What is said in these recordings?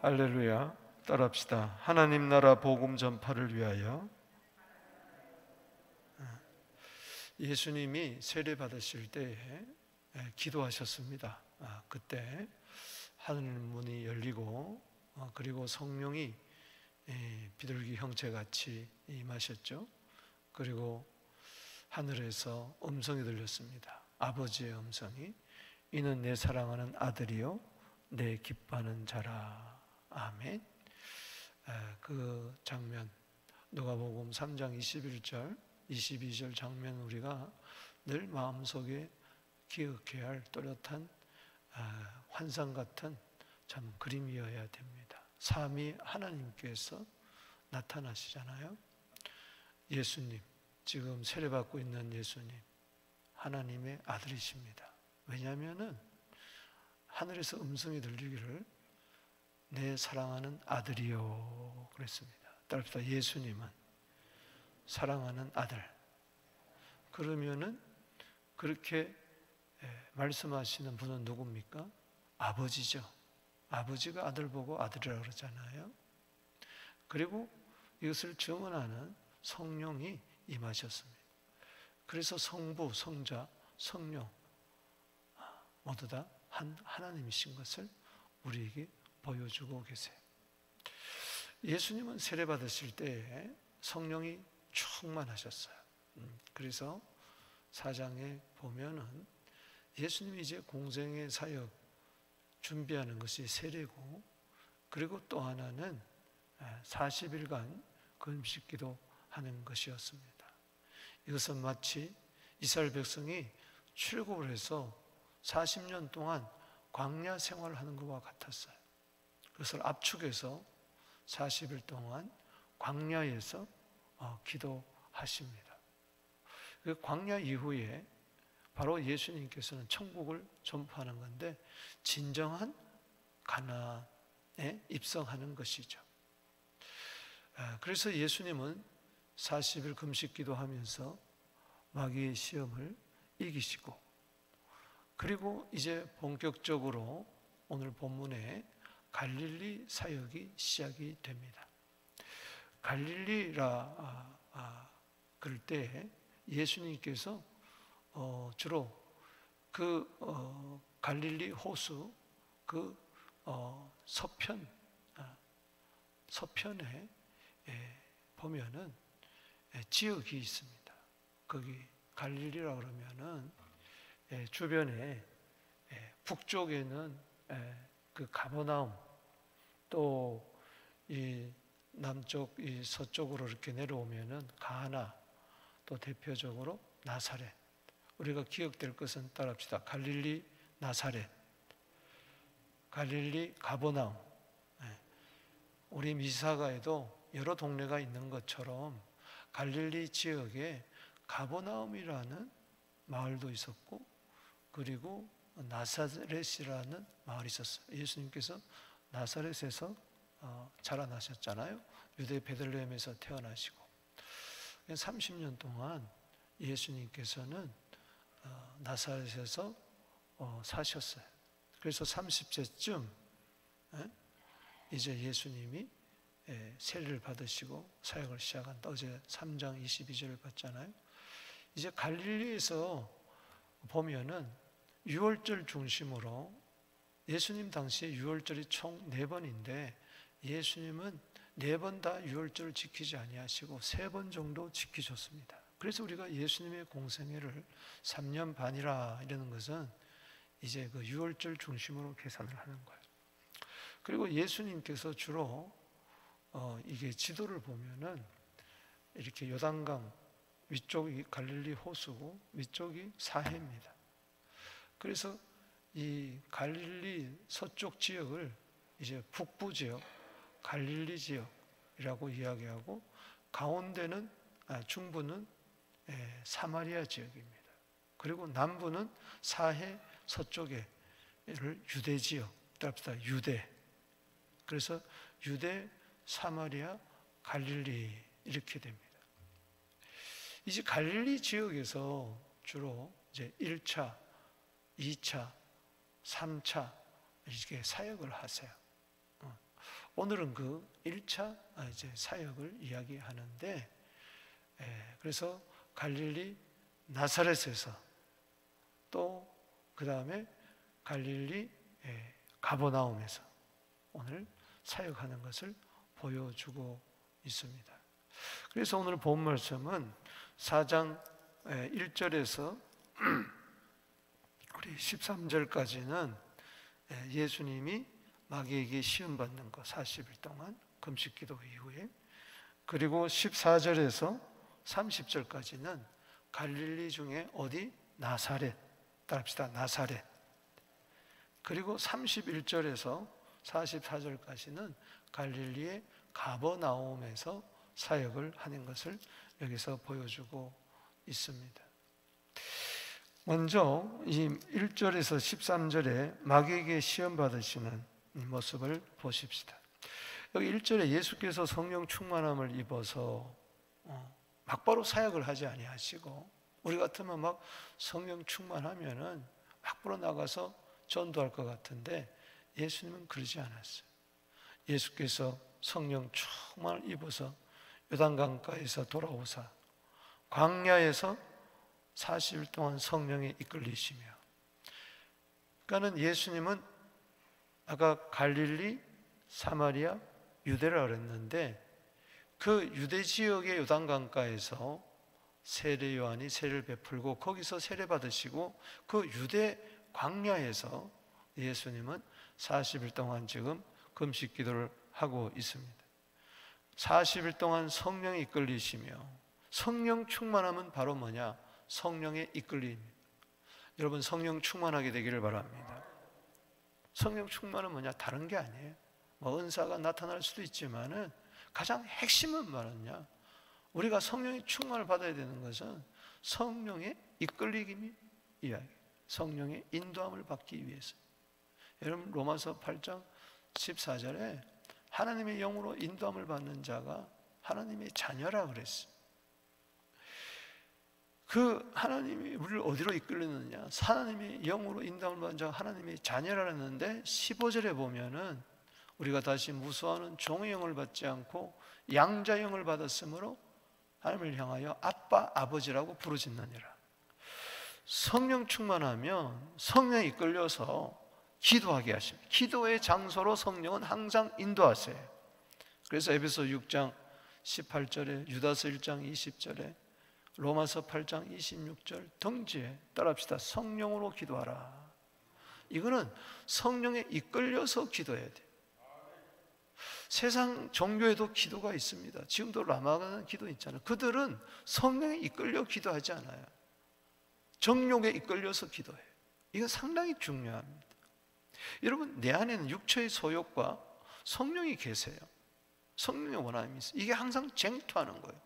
할렐루야. 따라합시다. 하나님 나라 복음 전파를 위하여. 예수님이 세례 받으실 때에 기도하셨습니다. 그때 하늘 문이 열리고 그리고 성령이 비둘기 형체같이 임하셨죠. 그리고 하늘에서 음성이 들렸습니다. 아버지의 음성이, 이는 내 사랑하는 아들이요 내 기뻐하는 자라. 아멘. 그 장면, 누가복음 3장 21절 22절 장면, 우리가 늘 마음속에 기억해야 할 또렷한 환상 같은 참 그림이어야 됩니다. 삼위 하나님께서 나타나시잖아요. 예수님, 지금 세례받고 있는 예수님, 하나님의 아들이십니다. 왜냐하면은 하늘에서 음성이 들리기를 내 사랑하는 아들이요 그랬습니다. 따라합시다. 예수님은 사랑하는 아들. 그러면은 그렇게 말씀하시는 분은 누굽니까? 아버지죠. 아버지가 아들 보고 아들이라고 그러잖아요. 그리고 이것을 증언하는 성령이 임하셨습니다. 그래서 성부, 성자, 성령 모두 다 한 하나님이신 것을 우리에게 보여주고 계세요. 예수님은 세례 받으실 때에 성령이 충만하셨어요. 그래서 사장에 보면은 예수님이 이제 공생의 사역 준비하는 것이 세례고, 그리고 또 하나는 40일간 금식 기도하는 것이었습니다. 이것은 마치 이스라엘 백성이 출애굽을 해서 40년 동안 광야 생활을 하는 것과 같았어요. 그것을 압축해서 40일 동안 광야에서 기도하십니다. 그 광야 이후에 바로 예수님께서는 천국을 전파하는 건데, 진정한 가나안에 입성하는 것이죠. 그래서 예수님은 40일 금식 기도하면서 마귀의 시험을 이기시고, 그리고 이제 본격적으로 오늘 본문에 갈릴리 사역이 시작이 됩니다. 갈릴리라 그럴 때 예수님께서 주로 그 갈릴리 호수 그 서편에 보면은 지역이 있습니다. 거기 갈릴리라 그러면은 주변에 북쪽에는 그 가버나움, 또 이 남쪽 이 서쪽으로 이렇게 내려오면은 가나, 또 대표적으로 나사렛. 우리가 기억될 것은 따라합시다. 갈릴리 나사렛, 갈릴리 가버나움. 우리 미사가에도 여러 동네가 있는 것처럼 갈릴리 지역에 가버나움이라는 마을도 있었고, 그리고 나사렛이라는 마을이 있었어요. 예수님께서 나사렛에서 자라나셨잖아요. 유대 베들레헴에서 태어나시고 30년 동안 예수님께서는 나사렛에서 사셨어요. 그래서 30세쯤 이제 예수님이 세례를 받으시고 사역을 시작한다. 어제 3장 22절을 봤잖아요. 이제 갈릴리에서 보면은 유월절 중심으로, 예수님 당시에 유월절이 총 4번인데 예수님은 4번 다 유월절을 지키지 아니하시고 3번 정도 지키셨습니다. 그래서 우리가 예수님의 공생애를 3년 반이라 이러는 것은 이제 그 유월절 중심으로 계산을 하는 거예요. 그리고 예수님께서 주로 이게 지도를 보면은 이렇게 요단강 위쪽이 갈릴리 호수고 위쪽이 사해입니다. 그래서 이 갈릴리 서쪽 지역을 이제 북부 지역, 갈릴리 지역이라고 이야기하고, 가운데는 중부는 사마리아 지역입니다. 그리고 남부는 사해 서쪽에를 유대 지역, 따라합시다. 유대. 그래서 유대, 사마리아, 갈릴리 이렇게 됩니다. 이제 갈릴리 지역에서 주로 이제 1차, 2차, 3차 이렇게 사역을 하세요. 오늘은 그 1차 이제 사역을 이야기하는데, 그래서 갈릴리 나사렛에서 또 그 다음에 갈릴리 가버나움에서 오늘 사역하는 것을 보여주고 있습니다. 그래서 오늘 본 말씀은 4장 1절에서 우리 13절까지는 예수님이 마귀에게 시험받는 것 40일 동안 금식기도 이후에, 그리고 14절에서 30절까지는 갈릴리 중에 어디? 나사렛. 따라합시다. 나사렛. 그리고 31절에서 44절까지는 갈릴리의 가버나움에서 사역을 하는 것을 여기서 보여주고 있습니다. 먼저 이 1절에서 13절에 마귀에게 시험 받으시는 이 모습을 보십시다. 여기 1절에 예수께서 성령 충만함을 입어서 막바로 사역을 하지 아니하시고, 우리 같으면 막 성령 충만하면은 막바로 나가서 전도할 것 같은데 예수님은 그러지 않았어요. 예수께서 성령 충만을 입어서 요단강가에서 돌아오사 광야에서 40일 동안 성령에 이끌리시며, 그러니까는 예수님은 아까 갈릴리, 사마리아, 유대라 그랬는데 그 유대 지역의 요단강가에서 세례 요한이 세례를 베풀고 거기서 세례 받으시고, 그 유대 광야에서 예수님은 40일 동안 지금 금식 기도를 하고 있습니다. 40일 동안 성령에 이끌리시며, 성령 충만함은 바로 뭐냐? 성령의 이끌림입니다. 여러분 성령 충만하게 되기를 바랍니다. 성령 충만은 뭐냐? 다른 게 아니에요. 뭐 은사가 나타날 수도 있지만은 가장 핵심은 뭐냐? 우리가 성령의 충만을 받아야 되는 것은 성령의 이끌림이 이야기, 성령의 인도함을 받기 위해서. 여러분 로마서 8장 14절에 하나님의 영으로 인도함을 받는 자가 하나님의 자녀라 그랬어요. 그 하나님이 우리를 어디로 이끌리느냐? 하나님의 영으로 인도함을 받는 자가 하나님의 자녀라 했는데 15절에 보면은 우리가 다시 무수하는 종의 영을 받지 않고 양자의 영을 받았으므로 하나님을 향하여 아빠, 아버지라고 부르짖느니라. 성령 충만하면 성령에 이끌려서 기도하게 하십니다. 기도의 장소로 성령은 항상 인도하세요. 그래서 에베소 6장 18절에, 유다서 1장 20절에, 로마서 8장 26절 등지에 따라합시다. 성령으로 기도하라. 이거는 성령에 이끌려서 기도해야 돼요. 세상 종교에도 기도가 있습니다. 지금도 라마가는 기도 있잖아요. 그들은 성령에 이끌려 기도하지 않아요. 정욕에 이끌려서 기도해요. 이건 상당히 중요합니다. 여러분 내 안에는 육체의 소욕과 성령이 계세요. 성령의 원함이 있어요. 이게 항상 쟁투하는 거예요.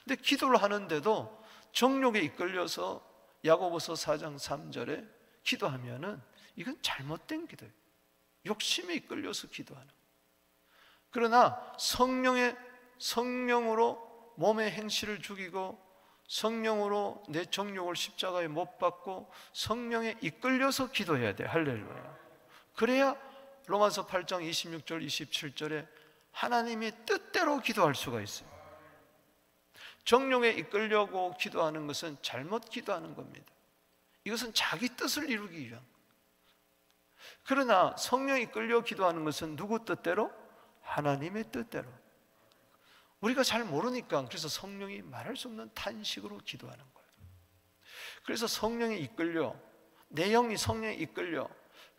근데 기도를 하는데도 정욕에 이끌려서 야고보서 4장 3절에 기도하면은 이건 잘못된 기도예요. 욕심에 이끌려서 기도하는 거예요. 그러나 성령으로 몸의 행실을 죽이고 성령으로 내 정욕을 십자가에 못 박고 성령에 이끌려서 기도해야 돼. 할렐루야. 그래야 로마서 8장 26절 27절에 하나님의 뜻대로 기도할 수가 있어요. 정욕에 이끌려고 기도하는 것은 잘못 기도하는 겁니다. 이것은 자기 뜻을 이루기 위한. 그러나 성령에 이끌려 기도하는 것은 누구 뜻대로? 하나님의 뜻대로. 우리가 잘 모르니까 그래서 성령이 말할 수 없는 탄식으로 기도하는 거예요. 그래서 성령에 이끌려, 내 영이 성령에 이끌려,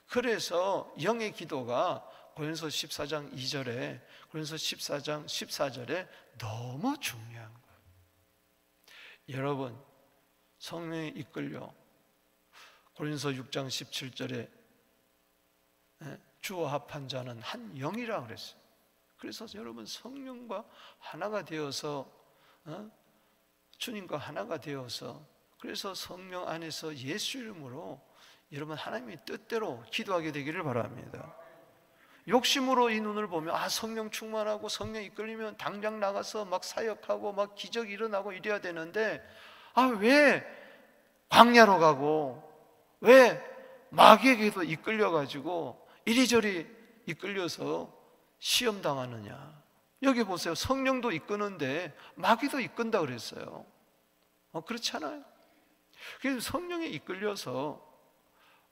그래서 영의 기도가 고린도서 14장 2절에, 고린도서 14장 14절에 너무 중요한 거예요. 여러분 성령에 이끌려 고린도서 6장 17절에 주와 합한 자는 한 영이라 그랬어요. 그래서 여러분 성령과 하나가 되어서 주님과 하나가 되어서, 그래서 성령 안에서 예수 이름으로 여러분 하나님의 뜻대로 기도하게 되기를 바랍니다. 욕심으로 이 눈을 보면 성령 충만하고 성령 이끌리면 당장 나가서 막 사역하고 막 기적이 일어나고 이래야 되는데 왜 광야로 가고 왜 마귀에게도 이끌려가지고 이리저리 이끌려서 시험 당하느냐? 여기 보세요. 성령도 이끄는데 마귀도 이끈다 그랬어요. 그렇지 않아요? 그래서 성령에 이끌려서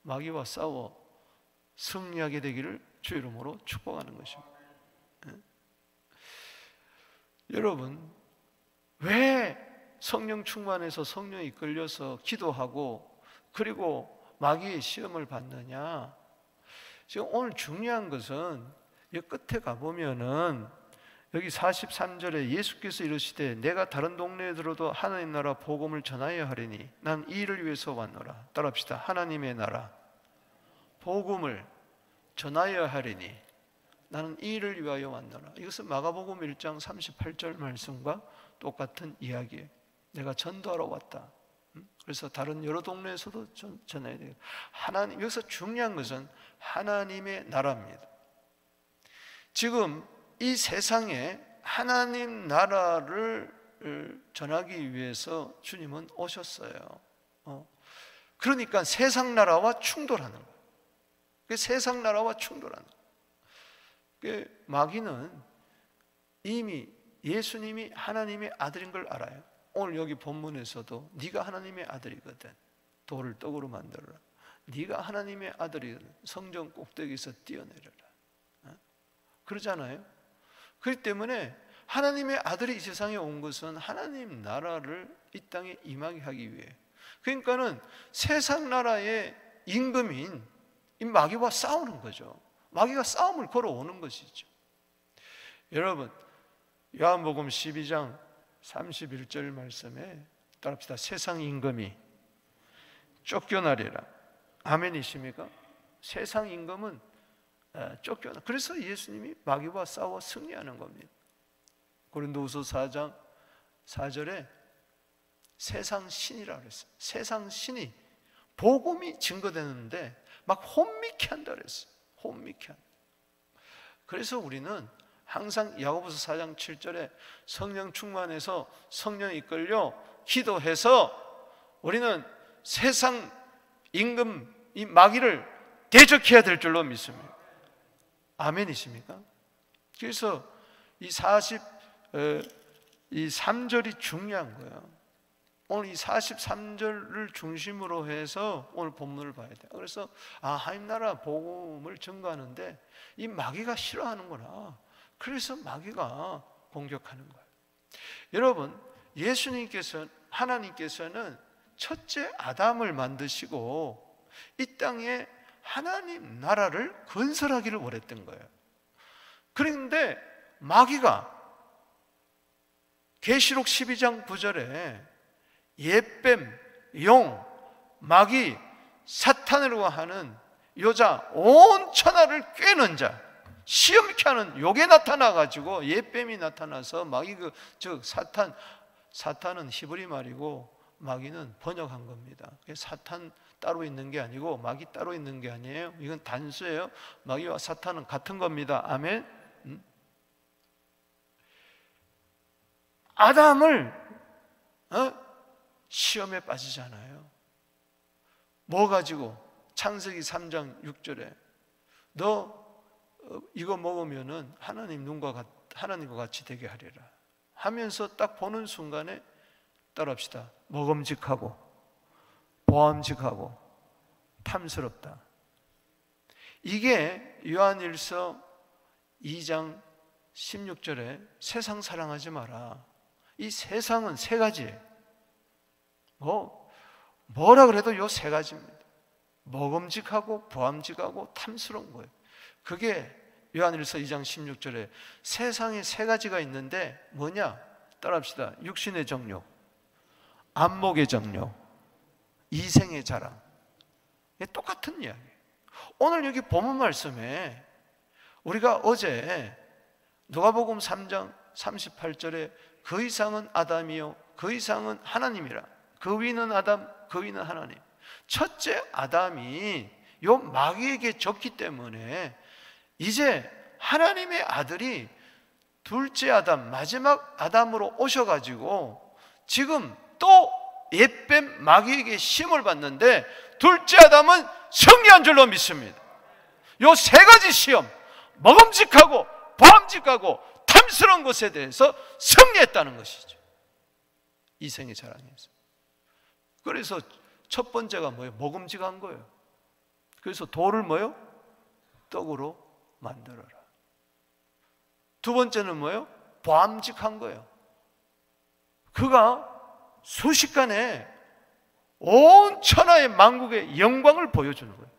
마귀와 싸워 승리하게 되기를 주 이름으로 축복하는 것입니다. 여러분, 왜 성령 충만해서 성령에 이끌려서 기도하고 그리고 마귀의 시험을 받느냐? 지금 오늘 중요한 것은 이 끝에 가보면은 여기 43절에 예수께서 이르시되 내가 다른 동네에 들어도 하나님 나라 복음을 전하여야 하리니 난 이 일을 위해서 왔노라. 따라합시다. 하나님의 나라 복음을 전하여야 하리니 나는 이 일을 위하여 왔노라. 이것은 마가복음 1장 38절 말씀과 똑같은 이야기예요. 내가 전도하러 왔다. 그래서 다른 여러 동네에서도 전해야 돼요. 하나님, 여기서 중요한 것은 하나님의 나라입니다. 지금 이 세상에 하나님 나라를 전하기 위해서 주님은 오셨어요. 그러니까 세상 나라와 충돌하는 거예요. 세상 나라와 충돌하는 거예요. 마귀는 이미 예수님이 하나님의 아들인 걸 알아요. 오늘 여기 본문에서도 네가 하나님의 아들이거든. 돌을 떡으로 만들어라. 네가 하나님의 아들이거든. 성전 꼭대기에서 뛰어내려라. 그러잖아요. 그렇기 때문에 하나님의 아들이 이 세상에 온 것은 하나님 나라를 이 땅에 임하게 하기 위해. 그러니까는 세상 나라의 임금인 이 마귀와 싸우는 거죠. 마귀가 싸움을 걸어오는 것이죠. 여러분, 요한복음 12장 31절 말씀에 따릅시다. 세상 임금이 쫓겨나리라. 아멘이십니까? 세상 임금은 쫓겨나. 그래서 예수님이 마귀와 싸워 승리하는 겁니다. 고린도후서 4장 4절에 세상 신이라고 그랬어요. 세상 신이 복음이 증거되는데 막 혼미케 한다 그랬어요. 혼미케 한다. 그래서 우리는 항상 야고보서 4장 7절에 성령 충만해서 성령에 이끌려 기도해서 우리는 세상 임금 이 마귀를 대적해야 될 줄로 믿습니다. 아멘이십니까? 그래서 이 43절이 중요한 거예요. 오늘 이 43절을 중심으로 해서 오늘 본문을 봐야 돼요. 그래서 하나님 나라 복음을 증거하는데 이 마귀가 싫어하는구나. 그래서 마귀가 공격하는 거예요. 여러분, 하나님께서는 첫째 아담을 만드시고 이 땅에 하나님 나라를 건설하기를 원했던 거예요. 그런데 마귀가 계시록 12장 9절에 옛뱀, 용, 마귀, 사탄이라고 하는 여자 온 천하를 꿰는 자, 시험케 하는 요게 나타나가지고 옛뱀이 나타나서 마귀 사탄은 히브리 말이고 마귀는 번역한 겁니다. 사탄 따로 있는 게 아니고 마귀 따로 있는 게 아니에요. 이건 단수예요. 마귀와 사탄은 같은 겁니다. 아멘. 아담을 시험에 빠지잖아요. 뭐 가지고? 창세기 3장 6절에 너 이거 먹으면은 하나님과 같이 되게 하리라 하면서 딱 보는 순간에 따라합시다. 먹음직하고 보암직하고 탐스럽다. 이게 요한일서 2장 16절에 세상 사랑하지 마라. 이 세상은 세 가지예요. 뭐라 그래도 요 세 가지입니다. 먹음직하고 보암직하고 탐스러운 거예요. 그게 요한일서 2장 16절에 세상에 세 가지가 있는데 뭐냐? 따라합시다. 육신의 정욕, 안목의 정욕, 이생의 자랑. 똑같은 이야기예요. 오늘 여기 본문 말씀에 우리가 어제 누가복음 3장 38절에 그 이상은 아담이요 그 이상은 하나님이라. 그 위는 아담, 그 위는 하나님. 첫째 아담이 요 마귀에게 졌기 때문에 이제 하나님의 아들이 둘째 아담, 마지막 아담으로 오셔가지고 지금 또 옛뱀 마귀에게 시험을 받는데 둘째 아담은 승리한 줄로 믿습니다. 요 세 가지 시험, 먹음직하고 보암직하고 탐스러운 것에 대해서 승리했다는 것이죠. 이생의 자랑에서. 그래서 첫 번째가 뭐예요? 먹음직한 거예요. 그래서 돌을 뭐예요? 떡으로 만들어라. 두 번째는 뭐예요? 보암직한 거예요. 그가 순식간에 온 천하의 만국의 영광을 보여주는 거예요.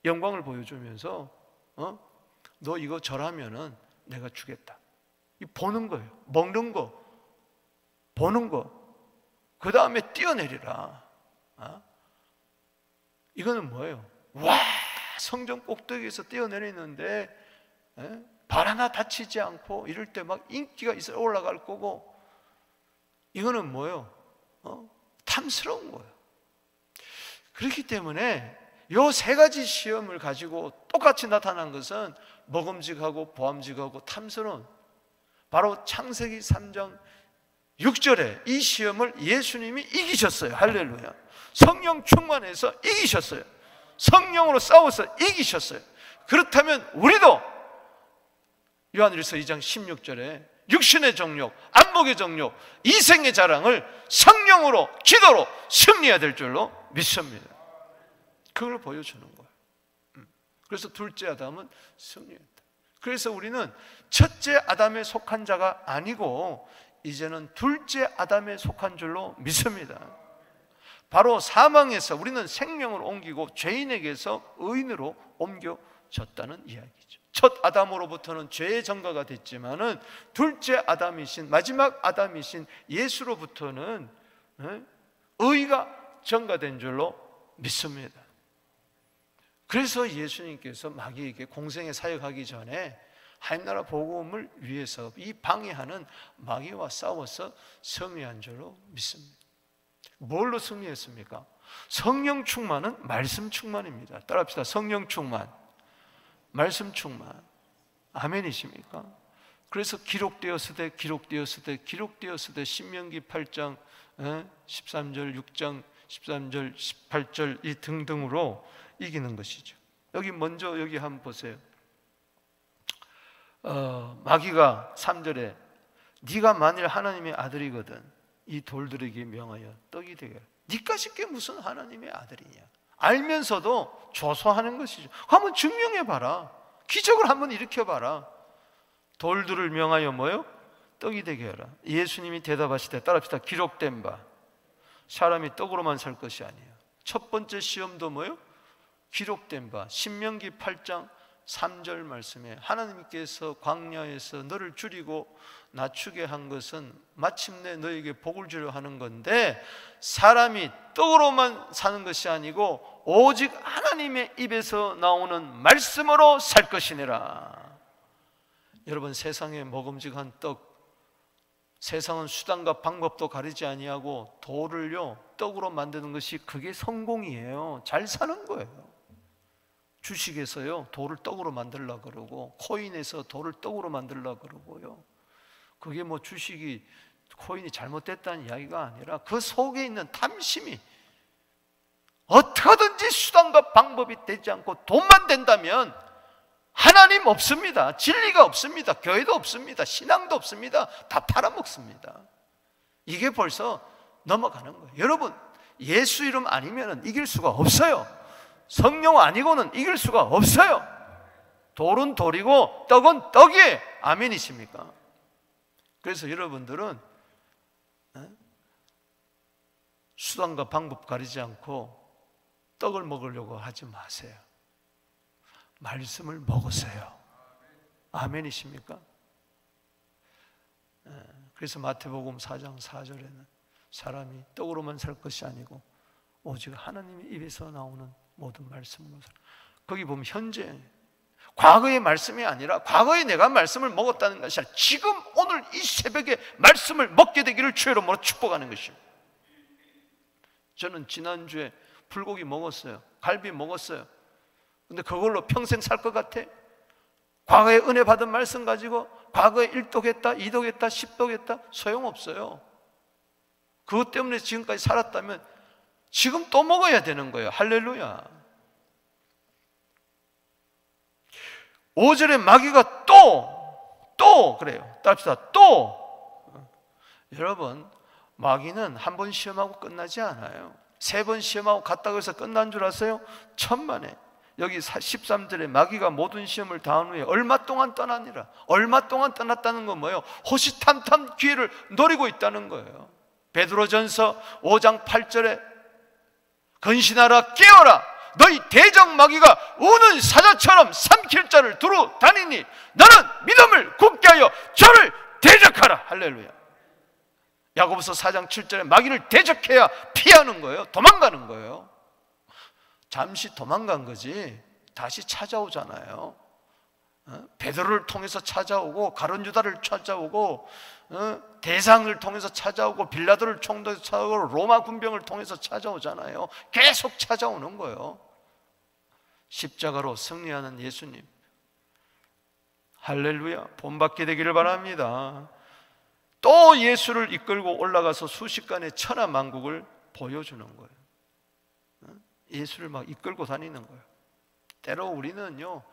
영광을 보여주면서 너 이거 절하면은 내가 주겠다. 이 보는 거예요. 먹는 거, 보는 거. 그 다음에 뛰어내리라. 이거는 뭐예요? 와, 성전 꼭대기에서 뛰어내리는데 발 하나 다치지 않고 이럴 때 막 인기가 있어 올라갈 거고, 이거는 뭐예요? 탐스러운 거예요. 그렇기 때문에 이 세 가지 시험을 가지고 똑같이 나타난 것은 먹음직하고 보암직하고 탐스러운, 바로 창세기 3장 6절에 이 시험을 예수님이 이기셨어요. 할렐루야. 성령 충만해서 이기셨어요. 성령으로 싸워서 이기셨어요. 그렇다면 우리도 요한일서 2장 16절에 육신의 정욕, 안목의 정욕, 이생의 자랑을 성령으로, 기도로 승리해야 될 줄로 믿습니다. 그걸 보여주는 거예요. 그래서 둘째 아담은 승리했다. 그래서 우리는 첫째 아담에 속한 자가 아니고 이제는 둘째 아담에 속한 줄로 믿습니다. 바로 사망에서 우리는 생명을 옮기고 죄인에게서 의인으로 옮겨졌다는 이야기죠. 첫 아담으로부터는 죄의 전가가 됐지만은 둘째 아담이신, 마지막 아담이신 예수로부터는 의가 전가된 줄로 믿습니다. 그래서 예수님께서 마귀에게 공생에 사역하기 전에 하나님 복음을 위해서 이 방해하는 마귀와 싸워서 승리한 줄로 믿습니다. 뭘로 승리했습니까? 성령 충만은 말씀 충만입니다. 따라합시다. 성령 충만, 말씀 충만. 아멘이십니까? 그래서 기록되었으되 신명기 8장 13절 6장 13절 18절 이 등등으로 이기는 것이죠. 여기 먼저 여기 한번 보세요. 마귀가 3절에 네가 만일 하나님의 아들이거든 이 돌들에게 명하여 떡이 되게. 네가 쉽게 무슨 하나님의 아들이냐, 알면서도 조소하는 것이죠. 한번 증명해봐라. 기적을 한번 일으켜봐라. 돌들을 명하여 뭐요? 떡이 되게 하라. 예수님이 대답하시되, 따라합시다. 기록된 바 사람이 떡으로만 살 것이 아니에요. 첫 번째 시험도 뭐요? 기록된 바 신명기 8장 3절 말씀에 하나님께서 광야에서 너를 줄이고 낮추게 한 것은 마침내 너에게 복을 주려 하는 건데 사람이 떡으로만 사는 것이 아니고 오직 하나님의 입에서 나오는 말씀으로 살 것이니라. 여러분, 세상에 먹음직한 떡, 세상은 수단과 방법도 가리지 아니하고 돌을요 떡으로 만드는 것이 그게 성공이에요. 잘 사는 거예요. 주식에서요 돌을 떡으로 만들려고 그러고, 코인에서 돌을 떡으로 만들려고 그러고요. 그게 뭐 주식이, 코인이 잘못됐다는 이야기가 아니라 그 속에 있는 탐심이, 어떻게든지 수단과 방법이 되지 않고 돈만 된다면 하나님 없습니다. 진리가 없습니다. 교회도 없습니다. 신앙도 없습니다. 다 팔아먹습니다. 이게 벌써 넘어가는 거예요. 여러분, 예수 이름 아니면 이길 수가 없어요. 성령 아니고는 이길 수가 없어요. 돌은 돌이고 떡은 떡이에요. 아멘이십니까? 그래서 여러분들은 수단과 방법 가리지 않고 떡을 먹으려고 하지 마세요. 말씀을 먹으세요. 아멘이십니까? 그래서 마태복음 4장 4절에는 사람이 떡으로만 살 것이 아니고 오직 하나님의 입에서 나오는 모든 말씀으로 살아. 거기 보면 현재, 과거의 말씀이 아니라 과거에 내가 말씀을 먹었다는 것이 아니라 지금 오늘 이 새벽에 말씀을 먹게 되기를 주의 이름으로 축복하는 것입니다. 저는 지난주에 불고기 먹었어요. 갈비 먹었어요. 근데 그걸로 평생 살 것 같아? 과거에 은혜 받은 말씀 가지고 과거에 1독했다, 2독했다, 10독했다? 소용없어요. 그것 때문에 지금까지 살았다면 지금 또 먹어야 되는 거예요. 할렐루야. 5절에 마귀가 또 또 그래요. 따라합시다. 또. 여러분, 마귀는 한 번 시험하고 끝나지 않아요. 3번 시험하고 갔다고 해서 끝난 줄 아세요? 천만에. 여기 13절에 마귀가 모든 시험을 다한 후에 얼마 동안 떠나니라. 얼마 동안 떠났다는 건 뭐예요? 호시탐탐 기회를 노리고 있다는 거예요. 베드로전서 5장 8절에 근신하라, 깨어라, 너희 대적 마귀가 우는 사자처럼 삼킬 자를 두루 다니니 너는 믿음을 굳게 하여 저를 대적하라. 할렐루야. 야고보서 4장 7절에 마귀를 대적해야 피하는 거예요. 도망가는 거예요. 잠시 도망간 거지 다시 찾아오잖아요. 베드로를 통해서 찾아오고 가룟 유다를 찾아오고 대상을 통해서 찾아오고 빌라도를 통해서 찾아오고 로마 군병을 통해서 찾아오잖아요. 계속 찾아오는 거예요. 십자가로 승리하는 예수님, 할렐루야, 본받게 되기를 바랍니다. 또 예수를 이끌고 올라가서 수십간의 천하만국을 보여주는 거예요. 예수를 막 이끌고 다니는 거예요. 때로 우리는요,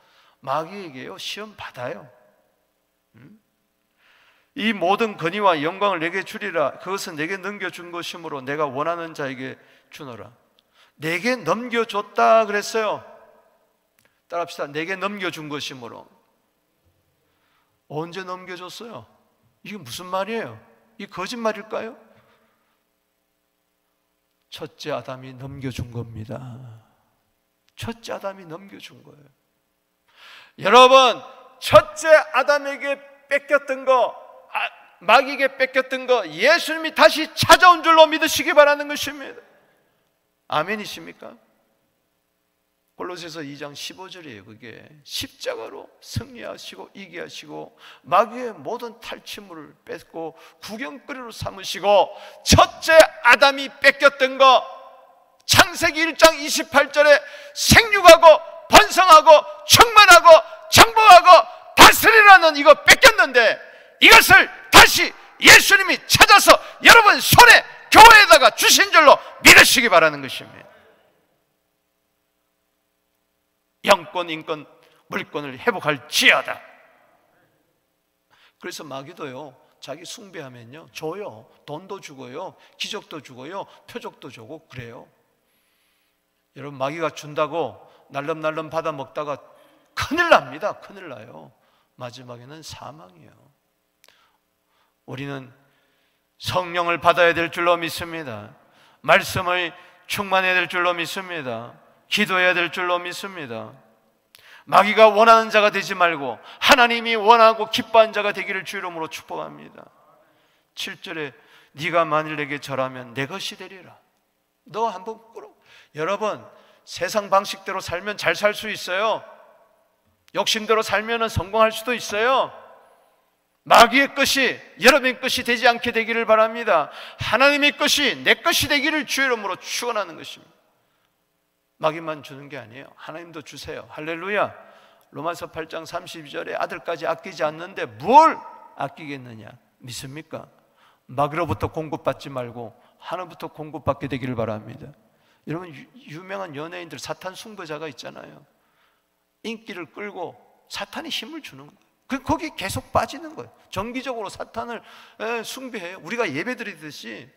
마귀에게요 시험 받아요. 이 모든 권위와 영광을 내게 주리라. 그것은 내게 넘겨준 것이므로 내가 원하는 자에게 주노라. 내게 넘겨줬다 그랬어요. 따라합시다. 내게 넘겨준 것이므로. 언제 넘겨줬어요? 이게 무슨 말이에요? 이 거짓말일까요? 첫째 아담이 넘겨준 겁니다. 첫째 아담이 넘겨준 거예요. 여러분, 첫째 아담에게 뺏겼던 거, 마귀에게 뺏겼던 거 예수님이 다시 찾아온 줄로 믿으시기 바라는 것입니다. 아멘이십니까? 골로새서 2장 15절이에요. 그게 십자가로 승리하시고 이기하시고 마귀의 모든 탈취물을 뺏고 구경거리로 삼으시고 첫째 아담이 뺏겼던 거 창세기 1장 28절에 생육하고 번성하고 충만하고 정복하고 다스리라는 이거 뺏겼는데 이것을 다시 예수님이 찾아서 여러분 손에 교회에다가 주신 줄로 믿으시기 바라는 것입니다. 영권, 인권, 물권을 회복할지어다. 그래서 마귀도요 자기 숭배하면요 줘요. 돈도 주고요, 기적도 주고요, 표적도 주고 그래요. 여러분, 마귀가 준다고 날름날름 받아 먹다가 큰일 납니다. 큰일 나요. 마지막에는 사망이에요. 우리는 성령을 받아야 될 줄로 믿습니다. 말씀을 충만해야 될 줄로 믿습니다. 기도해야 될 줄로 믿습니다. 마귀가 원하는 자가 되지 말고 하나님이 원하고 기뻐하는 자가 되기를 주 이름으로 축복합니다. 7절에 네가 만일 내게 절하면 내 것이 되리라. 너 한번 끌어. 여러분, 세상 방식대로 살면 잘 살 수 있어요. 욕심대로 살면 성공할 수도 있어요. 마귀의 것이 여러분의 것이 되지 않게 되기를 바랍니다. 하나님의 것이 내 것이 되기를 주 이름으로 축원하는 것입니다. 마귀만 주는 게 아니에요. 하나님도 주세요. 할렐루야. 로마서 8장 32절에 아들까지 아끼지 않는데 뭘 아끼겠느냐 믿습니까? 마귀로부터 공급받지 말고 하나님부터 공급받게 되기를 바랍니다. 여러분, 유명한 연예인들 사탄 숭배자가 있잖아요. 인기를 끌고 사탄이 힘을 주는 거예요. 거기 계속 빠지는 거예요. 정기적으로 사탄을 숭배해요. 우리가 예배드리듯이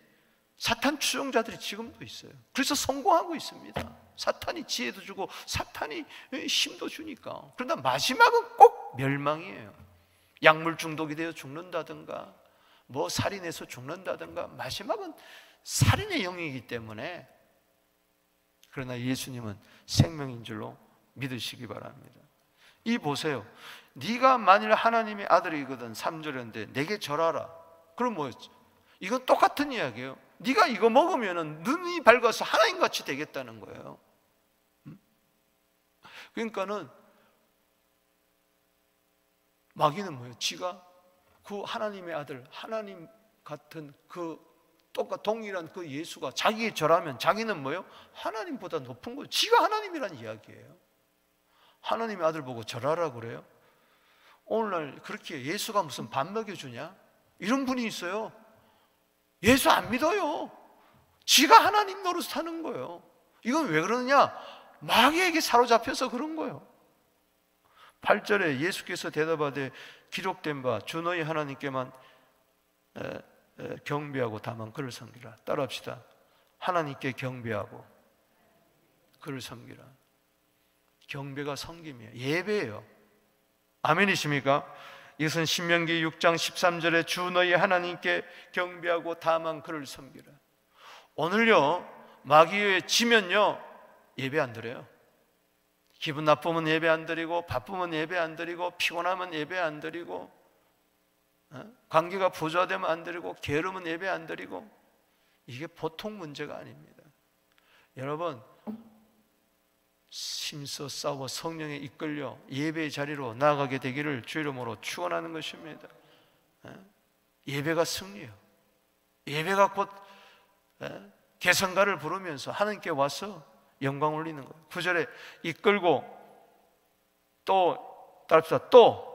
사탄 추종자들이 지금도 있어요. 그래서 성공하고 있습니다. 사탄이 지혜도 주고 사탄이 힘도 주니까. 그러나 마지막은 꼭 멸망이에요. 약물 중독이 되어 죽는다든가 뭐 살인해서 죽는다든가 마지막은 살인의 영이기 때문에. 그러나 예수님은 생명인 줄로 믿으시기 바랍니다. 이 보세요. 네가 만일 하나님의 아들이거든 3절인데 내게 절하라. 그럼 뭐였죠? 이건 똑같은 이야기예요. 네가 이거 먹으면 눈이 밝아서 하나님같이 되겠다는 거예요. 그러니까는 마귀는 뭐예요? 지가 그 하나님의 아들, 하나님 같은 그 똑같 동일한 그 예수가 자기에 절하면 자기는 뭐예요? 하나님보다 높은 거예요. 지가 하나님이란 이야기예요. 하나님의 아들 보고 절하라 그래요? 오늘날 그렇게 예수가 무슨 밥 먹여주냐? 이런 분이 있어요. 예수 안 믿어요. 지가 하나님 노릇 하는 거예요. 이건 왜 그러느냐? 마귀에게 사로잡혀서 그런 거예요. 8절에 예수께서 대답하되 기록된 바 주 너희 하나님께만 경배하고 다만 그를 섬기라. 따라합시다. 하나님께 경배하고 그를 섬기라. 경배가 섬김이에요. 예배예요. 아멘이십니까? 이것은 신명기 6장 13절에 주 너희 하나님께 경배하고 다만 그를 섬기라. 오늘요 마귀에 지면요 예배 안 드려요. 기분 나쁘면 예배 안 드리고, 바쁘면 예배 안 드리고, 피곤하면 예배 안 드리고, 관계가 부조화되면 안 드리고, 게으르면 예배 안 드리고. 이게 보통 문제가 아닙니다. 여러분, 힘써 싸워 성령에 이끌려 예배의 자리로 나아가게 되기를 주 이름으로 축원하는 것입니다. 예배가 승리예요. 예배가 곧 개성가를 부르면서 하나님께 와서 영광 올리는 거예요. 9절에 이끌고 또 따릅시다. 또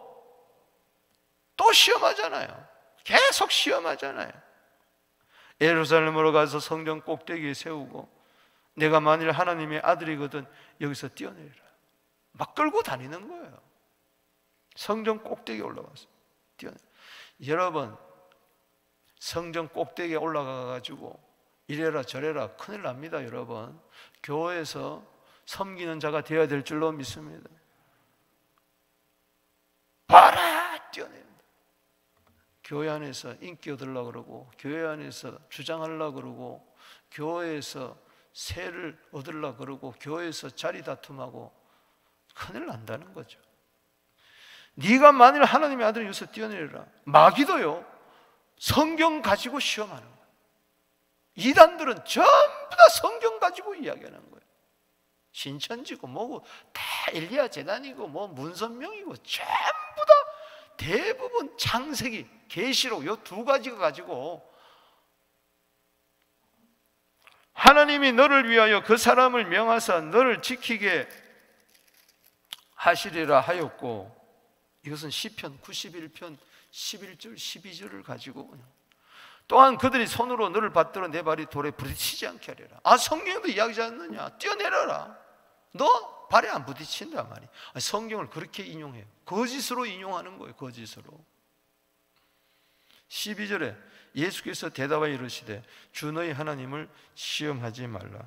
시험하잖아요. 계속 시험하잖아요. 예루살렘으로 가서 성전 꼭대기에 세우고, 내가 만일 하나님의 아들이거든 여기서 뛰어내리라. 막 끌고 다니는 거예요. 성전 꼭대기에 올라가서 뛰어내려. 여러분, 성전 꼭대기에 올라가가지고 이래라 저래라 큰일 납니다. 여러분, 교회에서 섬기는 자가 되어야 될 줄로 믿습니다. 봐라 뛰어내린다. 교회 안에서 인기 얻으려고 그러고, 교회 안에서 주장하려고 그러고, 교회에서 세를 얻으려고 그러고, 교회에서 자리 다툼하고 큰일 난다는 거죠. 네가 만일 하나님의 아들을 여기서 뛰어내리라. 마귀도요 성경 가지고 시험하는 거예요. 이단들은 전부 다 성경 가지고 이야기하는 거예요. 신천지고 뭐고 다 엘리야 재단이고 뭐 문선명이고 전부 다 대부분 창세기, 계시록 요 두 가지가 가지고 하나님이 너를 위하여 그 사람을 명하사 너를 지키게 하시리라 하였고, 이것은 시편 91편 11절 12절을 가지고, 또한 그들이 손으로 너를 받들어 내 발이 돌에 부딪히지 않게 하리라. 아, 성경도 이야기하지 않느냐? 뛰어내려라. 너 발에 안 부딪힌단 말이야. 성경을 그렇게 인용해요. 거짓으로 인용하는 거예요. 거짓으로. 12절에 예수께서 대답하여 이르시되 주 너희 하나님을 시험하지 말라.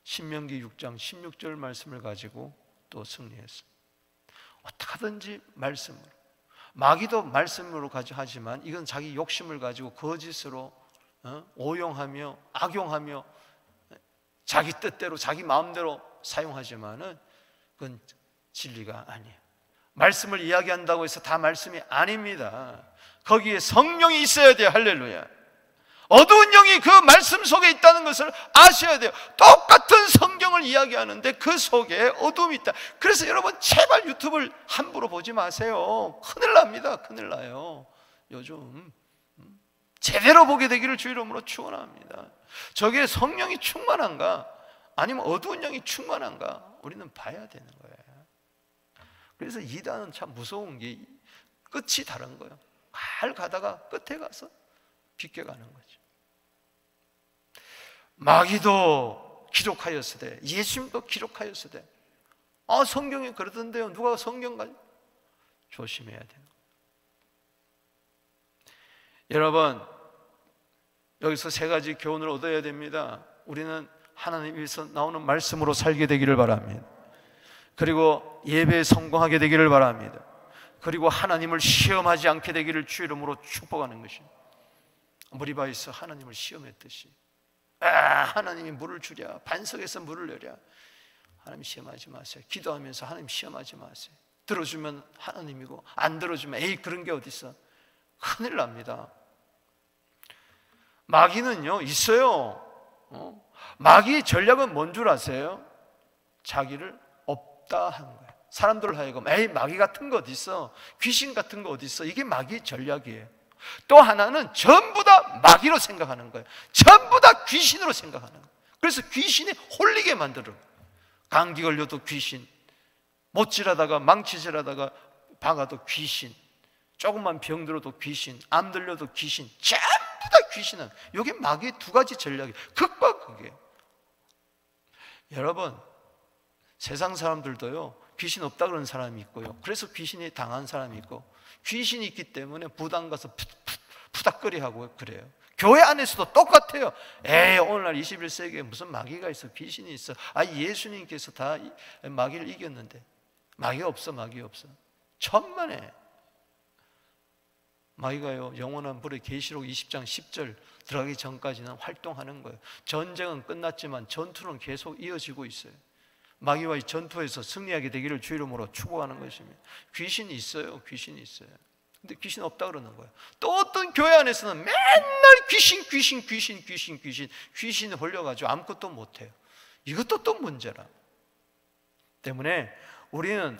신명기 6장 16절 말씀을 가지고 또 승리했어요. 어떻게 하든지 말씀으로. 마귀도 말씀으로 가지고 하지만 이건 자기 욕심을 가지고 거짓으로 오용하며 악용하며 자기 뜻대로 자기 마음대로 사용하지만은 그건 진리가 아니에요. 말씀을 이야기한다고 해서 다 말씀이 아닙니다. 거기에 성령이 있어야 돼요. 할렐루야. 어두운 영이 그 말씀 속에 있다는 것을 아셔야 돼요. 똑같은 성경을 이야기하는데 그 속에 어둠이 있다. 그래서 여러분 제발 유튜브를 함부로 보지 마세요. 큰일 납니다. 큰일 나요. 요즘 제대로 보게 되기를 주 이름으로 축원합니다. 저게 성령이 충만한가 아니면 어두운 영이 충만한가 우리는 봐야 되는 거예요. 그래서 이단은 참 무서운 게 끝이 다른 거예요. 잘 가다가 끝에 가서 비껴가는 거죠. 마귀도 기록하였으되 예수님도 기록하였으되, 아 성경에 그러던데요. 누가 성경 가지고 조심해야 되는 거예요. 여러분, 여기서 세 가지 교훈을 얻어야 됩니다. 우리는 하나님에서 나오는 말씀으로 살게 되기를 바랍니다. 그리고 예배에 성공하게 되기를 바랍니다. 그리고 하나님을 시험하지 않게 되기를 주 이름으로 축복하는 것입니다. 머리바에서 하나님을 시험했듯이, 하나님이 물을 주랴, 반석에서 물을 내랴. 하나님 시험하지 마세요. 기도하면서 하나님 시험하지 마세요. 들어주면 하나님이고 안 들어주면 에이 그런 게 어디 있어. 큰일 납니다. 마귀는요 있어요. 마귀의 전략은 뭔 줄 아세요? 자기를 없다 하는 거예요. 사람들을 하여금 에이 마귀 같은 거 어디 있어, 귀신 같은 거 어디 있어. 이게 마귀의 전략이에요. 또 하나는 전부 다 마귀로 생각하는 거예요. 전부 다 귀신으로 생각하는 거예요. 그래서 귀신이 홀리게 만들어요. 감기 걸려도 귀신, 못질하다가 망치질하다가 박아도 귀신, 조금만 병들어도 귀신, 암 들려도 귀신, 전부 다 귀신은. 이게 마귀의 두 가지 전략이에요. 극과 극이에요. 여러분, 세상 사람들도요 귀신 없다 그러는 사람이 있고요. 그래서 귀신이 당한 사람이 있고, 귀신이 있기 때문에 부당 가서 푸닥거리 하고 그래요. 교회 안에서도 똑같아요. 에이, 오늘날 21세기에 무슨 마귀가 있어, 귀신이 있어. 예수님께서 다 마귀를 이겼는데. 마귀 없어. 천만에. 마귀가요, 영원한 불의 계시록 20장 10절 들어가기 전까지는 활동하는 거예요. 전쟁은 끝났지만 전투는 계속 이어지고 있어요. 마귀와의 전투에서 승리하게 되기를 주 이름으로 축복하는 것입니다. 귀신이 있어요. 근데 귀신 없다 그러는 거예요. 또 어떤 교회 안에서는 맨날 귀신이 홀려가지고 아무것도 못해요. 이것도 또 문제라. 때문에 우리는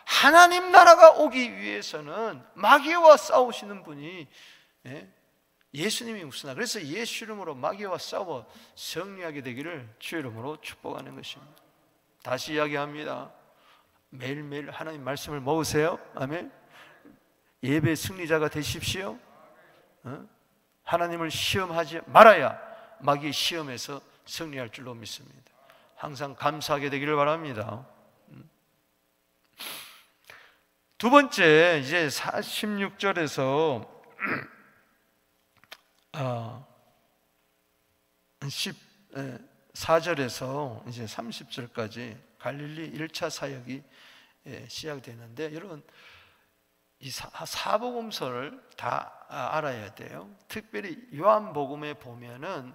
하나님 나라가 오기 위해서는 마귀와 싸우시는 분이 예수님이 우선하. 그래서 예수 이름으로 마귀와 싸워 승리하게 되기를 주 이름으로 축복하는 것입니다. 다시 이야기합니다. 매일매일 하나님 말씀을 먹으세요. 아멘. 예배 승리자가 되십시오. 하나님을 시험하지 말아야 마귀의 시험에서 승리할 줄로 믿습니다. 항상 감사하게 되기를 바랍니다. 두 번째, 이제 16절에서 14절에서 이제 30절까지 갈릴리 1차 사역이 시작되는데, 여러분 이 사복음서를 다 알아야 돼요. 특별히 요한복음에 보면은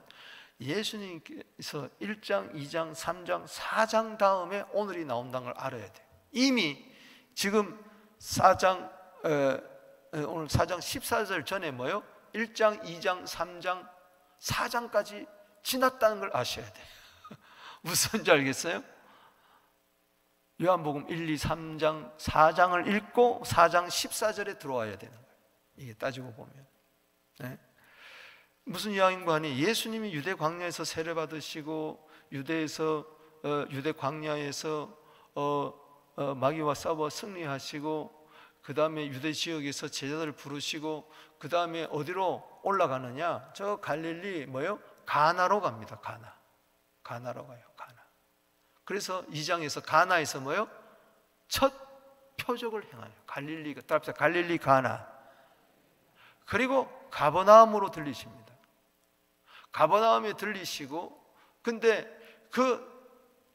예수님께서 1장, 2장, 3장, 4장 다음에 오늘이 나온다는 걸 알아야 돼요. 이미 지금 4장, 오늘 4장 14절 전에 뭐요? 1장, 2장, 3장, 4장까지 지났다는 걸 아셔야 돼요. 무슨 줄 알겠어요? 요한복음 1, 2, 3장, 4장을 읽고 4장 14절에 들어와야 되는 거예요. 이게 따지고 보면. 네? 무슨 이야기인가 하니, 예수님이 유대 광야에서 세례 받으시고 유대 광야에서 마귀와 싸워 승리하시고, 그 다음에 유대 지역에서 제자들을 부르시고, 그 다음에 어디로 올라가느냐? 저 갈릴리 뭐요? 가나로 갑니다. 가나로 가요. 그래서 2장에서 가나에서 뭐요? 첫 표적을 행하요. 갈릴리가 따라합시다. 갈릴리 가나. 그리고 가버나움으로 들리십니다. 가버나움에 들리시고, 근데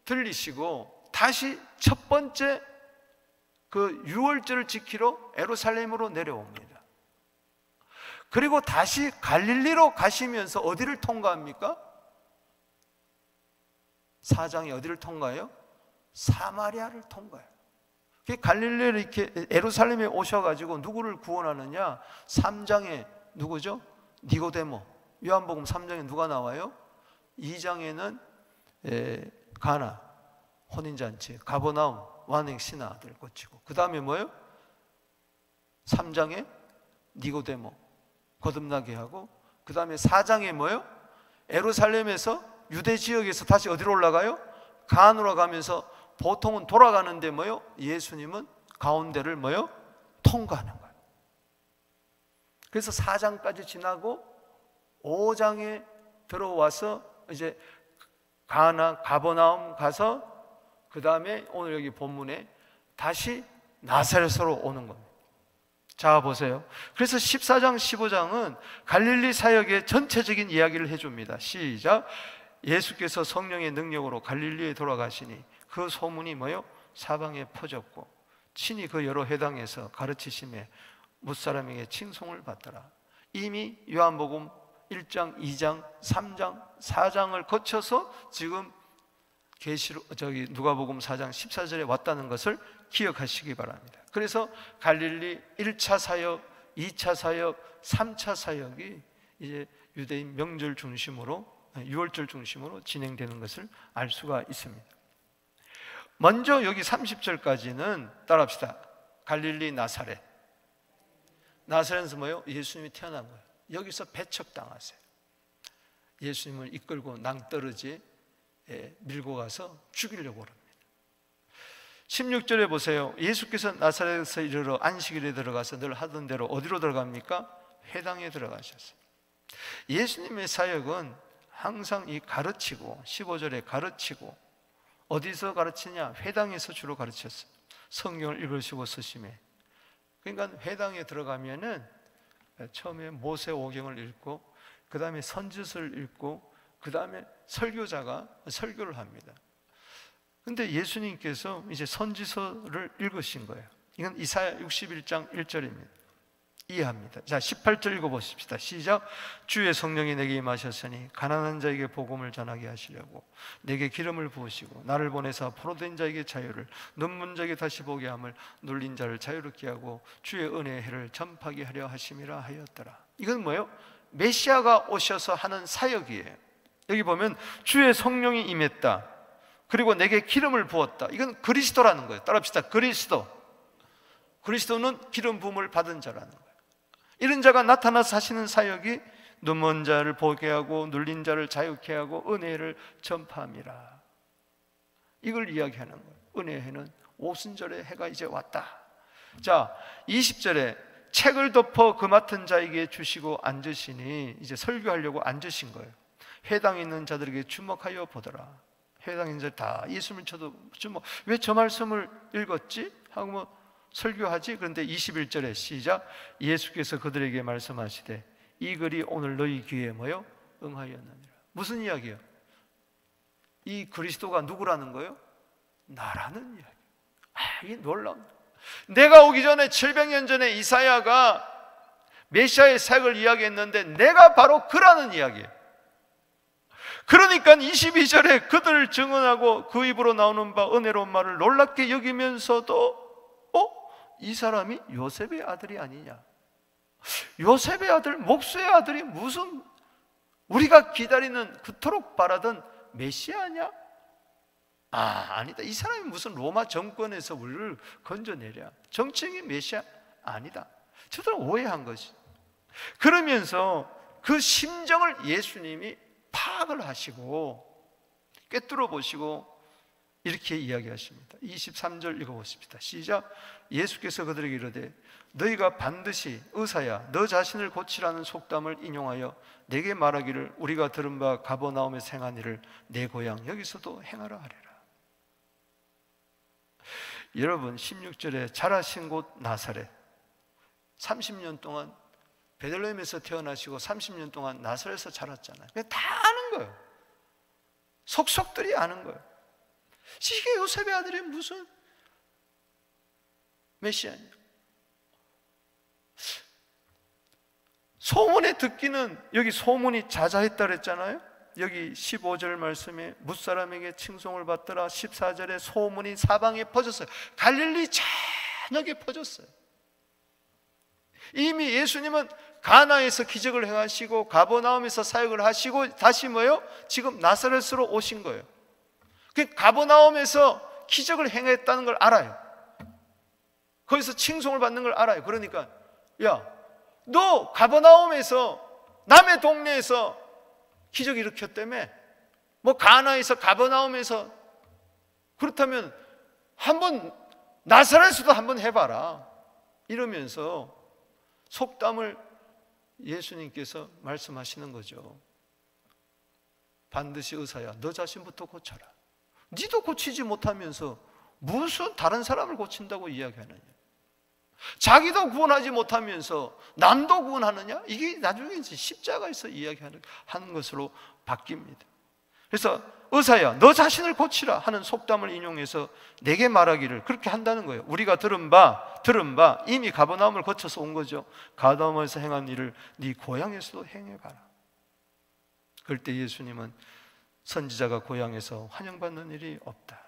들리시고 다시 첫 번째 그 유월절을 지키러 예루살렘으로 내려옵니다. 그리고 다시 갈릴리로 가시면서 어디를 통과합니까? 4장이 어디를 통과해요? 사마리아를 통과해요. 갈릴리를 이렇게 예루살렘에 오셔가지고 누구를 구원하느냐? 3장에 누구죠? 니고데모. 요한복음 3장에 누가 나와요? 2장에는 가나, 혼인잔치, 가버나움, 완행 신하 아들 고치고, 그 다음에 뭐예요? 3장에 니고데모 거듭나게 하고, 그 다음에 4장에 뭐예요? 예루살렘에서 유대 지역에서 다시 어디로 올라가요? 간으로 가면서 보통은 돌아가는데 뭐요? 예수님은 가운데를 뭐요? 통과하는 거예요. 그래서 4장까지 지나고 5장에 들어와서 이제 가나, 가버나움 가서, 그 다음에 오늘 여기 본문에 다시 나사렛으로 오는 겁니다. 자, 보세요. 그래서 14장, 15장은 갈릴리 사역의 전체적인 이야기를 해줍니다. 시작. 예수께서 성령의 능력으로 갈릴리에 돌아가시니 그 소문이 뭐요? 사방에 퍼졌고 친히 그 여러 회당에서 가르치심에 무사람에게 칭송을 받더라. 이미 요한복음 1장, 2장, 3장, 4장을 거쳐서 지금 누가복음 4장 14절에 왔다는 것을 기억하시기 바랍니다. 그래서 갈릴리 1차 사역, 2차 사역, 3차 사역이 이제 유대인 명절 중심으로, 유월절 중심으로 진행되는 것을 알 수가 있습니다. 먼저 여기 30절까지는 따라합시다. 갈릴리 나사렛. 나사렛에서 뭐예요? 예수님이 태어난 거예요. 여기서 배척당하세요. 예수님을 이끌고 낭떠러지에 밀고 가서 죽이려고 합니다. 16절에 보세요. 예수께서 나사렛에서 이르러 안식일에 들어가서 늘 하던 대로 어디로 들어갑니까? 회당에 들어가셨어요. 예수님의 사역은 항상 이 가르치고, 15절에 가르치고, 어디서 가르치냐? 회당에서 주로 가르쳤어요. 성경을 읽으시고 쓰심에. 그러니까 회당에 들어가면은 처음에 모세오경을 읽고, 그 다음에 선지서를 읽고, 그 다음에 설교자가 설교를 합니다. 근데 예수님께서 이제 선지서를 읽으신 거예요. 이건 이사야 61장 1절입니다. 이해합니다. 자, 18절 읽어보십시다. 시작. 주의 성령이 내게 임하셨으니 가난한 자에게 복음을 전하게 하시려고 내게 기름을 부으시고 나를 보내사 포로된 자에게 자유를, 눈먼 자에게 다시 보게 함을, 눌린 자를 자유롭게 하고 주의 은혜의 해를 전파하게 하려 하심이라 하였더라. 이건 뭐예요? 메시아가 오셔서 하는 사역이에요. 여기 보면 주의 성령이 임했다, 그리고 내게 기름을 부었다. 이건 그리스도라는 거예요. 따라합시다. 그리스도. 그리스도는 기름 부음을 받은 자라는 거예요. 이런 자가 나타나서 하시는 사역이 눈먼 자를 보게 하고 눌린 자를 자유케 하고 은혜를 전파함이라. 이걸 이야기하는 거예요. 은혜의 해는 오순절의 해가 이제 왔다. 자, 20절에 책을 덮어 그 맡은 자에게 주시고 앉으시니, 이제 설교하려고 앉으신 거예요. 회당에 있는 자들에게 주목하여 보더라. 회당에 있는 자들 다 예수님을 쳐도 주목. 왜 저 말씀을 읽었지? 하고 뭐 설교하지? 그런데 21절에 시작. 예수께서 그들에게 말씀하시되 이 글이 오늘 너희 귀에 뭐요? 응하였느니라. 무슨 이야기예요? 이 그리스도가 누구라는 거예요? 나라는 이야기. 이 놀라운. 내가 오기 전에 700년 전에 이사야가 메시아의 사역을 이야기했는데 내가 바로 그라는 이야기예요. 그러니까 22절에 그들을 증언하고 그 입으로 나오는 바 은혜로운 말을 놀랍게 여기면서도 이 사람이 요셉의 아들이 아니냐? 요셉의 아들, 목수의 아들이 무슨 우리가 기다리는 그토록 바라던 메시아냐? 아니다. 이 사람이 무슨 로마 정권에서 우리를 건져내랴. 정치적인 메시아? 아니다. 저들은 오해한 것이. 그러면서 그 심정을 예수님이 파악을 하시고 꿰뚫어 보시고 이렇게 이야기하십니다. 23절 읽어보십시다. 시작. 예수께서 그들에게 이르되 너희가 반드시 의사야 너 자신을 고치라는 속담을 인용하여 내게 말하기를 우리가 들은 바 가버나움에서 행한 일을 내 고향 여기서도 행하라 하리라. 여러분 16절에 자라신 곳 나사렛, 30년 동안 베들레헴에서 태어나시고 30년 동안 나사렛에서 자랐잖아요. 다 아는 거예요. 속속들이 아는 거예요. 이게 요셉의 아들이 무슨 메시아냐? 소문에 듣기는, 여기 소문이 자자했다 그랬잖아요. 여기 15절 말씀에 뭇사람에게 칭송을 받더라. 14절에 소문이 사방에 퍼졌어요. 갈릴리 전역에 퍼졌어요. 이미 예수님은 가나에서 기적을 행하시고 가버나움에서 사역을 하시고 다시 뭐예요? 지금 나사렛으로 오신 거예요. 가버나움에서 기적을 행했다는 걸 알아요. 거기서 칭송을 받는 걸 알아요. 그러니까 야, 너 가버나움에서 남의 동네에서 기적 일으켰다며? 뭐 가나에서 가버나움에서, 그렇다면 한번 나사렛에도 한번 해봐라 이러면서 속담을 예수님께서 말씀하시는 거죠. 반드시 의사야 너 자신부터 고쳐라. 니도 고치지 못하면서 무슨 다른 사람을 고친다고 이야기하느냐? 자기도 구원하지 못하면서 남도 구원하느냐? 이게 나중에 이제 십자가에서 이야기하는 것으로 바뀝니다. 그래서 의사야 너 자신을 고치라 하는 속담을 인용해서 내게 말하기를, 그렇게 한다는 거예요. 우리가 들은 바 이미 가버나움을 거쳐서 온 거죠. 가버나움에서 행한 일을 네 고향에서도 행해봐라. 그럴 때 예수님은 선지자가 고향에서 환영받는 일이 없다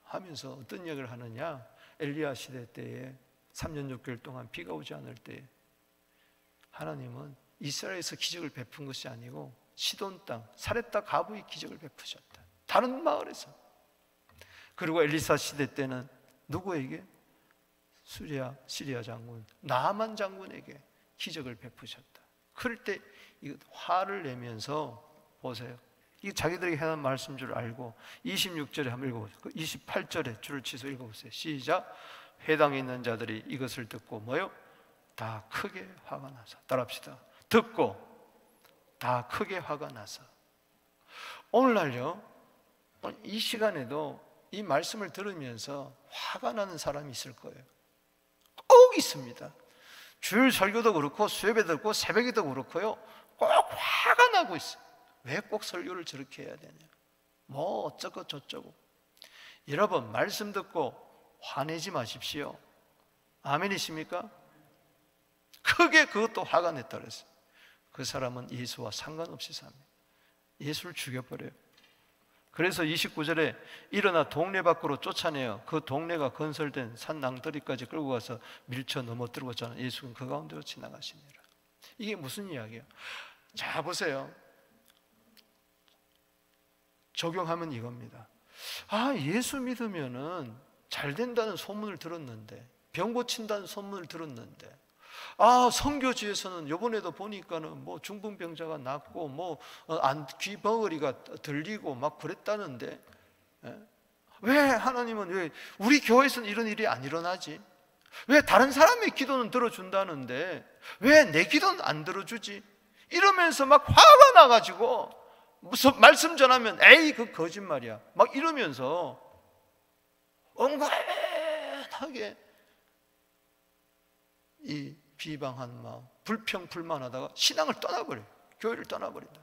하면서 어떤 이야기를 하느냐? 엘리야 시대 때에 3년 6개월 동안 비가 오지 않을 때 하나님은 이스라엘에서 기적을 베푼 것이 아니고 시돈 땅 사렙다 가부의 기적을 베푸셨다. 다른 마을에서. 그리고 엘리사 시대 때는 누구에게? 시리아 장군 나아만 장군에게 기적을 베푸셨다. 그럴 때 이거 화를 내면서 보세요. 이 자기들에게 해놓은 말씀 줄 알고 26절에 한번 읽어보세요. 28절에 줄을 치서 읽어보세요. 시작. 회당에 있는 자들이 이것을 듣고 뭐요? 다 크게 화가 나서. 따라합시다. 듣고 다 크게 화가 나서. 오늘날요, 이 시간에도 이 말씀을 들으면서 화가 나는 사람이 있을 거예요. 꼭 있습니다. 주일 설교도 그렇고 수요예배도 그렇고 새벽에도 그렇고요, 꼭 화가 나고 있어요. 왜 꼭 설교를 저렇게 해야 되냐, 뭐 어쩌고 저쩌고. 여러분, 말씀 듣고 화내지 마십시오. 아멘이십니까? 크게 그것도 화가 냈다 그랬어요. 그 사람은 예수와 상관없이 삽니다. 예수를 죽여버려요. 그래서 29절에 일어나 동네 밖으로 쫓아내어 그 동네가 건설된 산 낭떠리까지 끌고 가서 밀쳐 넘어뜨리고 저는 예수는 그 가운데로 지나가시니라. 이게 무슨 이야기예요? 자, 보세요. 적용하면 이겁니다. 아, 예수 믿으면은 잘 된다는 소문을 들었는데, 병 고친다는 소문을 들었는데, 아, 선교지에서는 요번에도 보니까는 뭐 중풍병자가 낫고 뭐 귀 벙어리가 들리고 막 그랬다는데, 왜 하나님은 왜 우리 교회에서는 이런 일이 안 일어나지? 왜 다른 사람의 기도는 들어준다는데 왜 내 기도는 안 들어주지? 이러면서 막 화가 나가지고 무슨 말씀 전하면 에이 그 거짓말이야 막 이러면서 엉거하게 이 비방한 마음, 불평불만하다가 신앙을 떠나버려요. 교회를 떠나버린다.